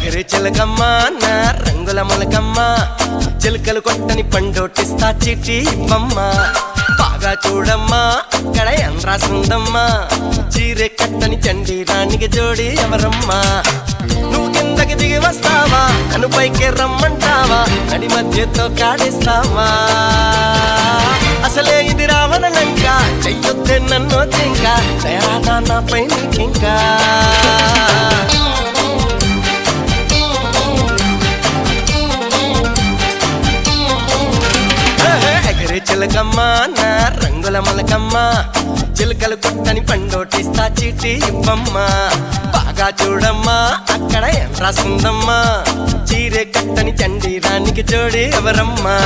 ఎగరే చిలకమ్మ నా రంగుల మొలకమ్మ చిలుకలు కొట్టని పండోటిస్తా చిట్టి ఇవ్వమ్మ బాగా చూడమ్మా అక్కడ ఏం రాసుందమ్మా చీరె కట్టని చండి రాణికి జోడి ఎవరమ్మా నువ్వు కిందకి దిగి వస్తావా నన్ను పైకి రమ్మంటావా నడి మధ్యతో కాడిస్తావా అసలే ఇది రావణ లంక చెయ్యొద్దే నన్ను చింక దయానా నాపై నీకింకా ఎగరే చిలకమ్మ నా రంగుల మొలకమ్మ చిలుకలు కొట్టని పండోటిస్తా చీటి ఇవ్వమ్మ బాగా చూడమ్మా అక్కడ ఏం రాసుందమ్మా చీరే కట్టని చండి రానికి జోడి ఎవరమ్మా